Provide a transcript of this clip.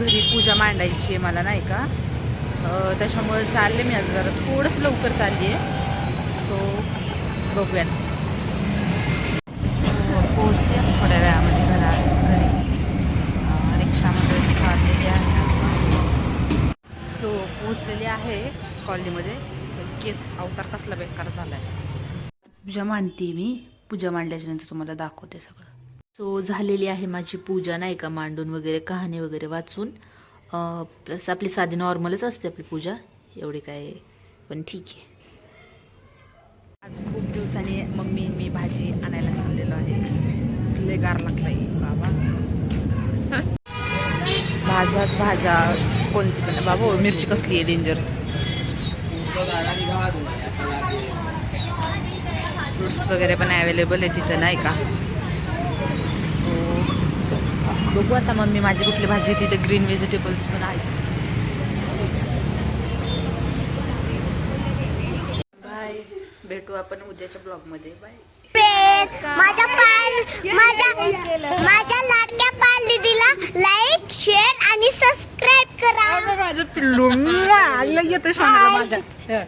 घरी पूजा मांडायची आहे मला नाही का, त्याच्यामुळे चालले मी आज जरा थोडंसं लवकर चालली आहे. सो बघूयात. पोहोचते थोड्या वेळामध्ये घरी. रिक्षामध्ये चाललेली आहे. सो पोहोचलेली आहे कॉलनीमध्ये. केस अवतार कसला बेकार झाला आहे. पूजा मांडते मी. पूजा मांडल्याच्या नंतर तुम्हाला दाखवते सगळं. सो झालेली आहे माझी पूजा नाही का, मांडून वगैरे कहाणी वगैरे वाचून. प्लस आपली साधी नॉर्मलच असते आपली पूजा, एवढी काय पण ठीक आहे. आज खूप दिवसांनी मम्मी मी भाजी आणायला चाललेलो आहे. लय गार लागलाय बाबा. भाज्या कोणती पण बाबा. मिरची कसली आहे डेंजर. फ्रुट्स वगैरे पण अवेलेबल आहे तिथं नाही का. बघू आता मम्मी माझी कुठली भाजी. तिथे ग्रीन व्हेजिटेबल्स पण आहेत. बाय. भेटू आपण उद्याच्या ब्लॉग मध्ये. बाय. माझ्या लाडक्या पालदीला लाईक, शेअर आणि सबस्क्राईब करा. माझं पिल्लू येतं माझ्या.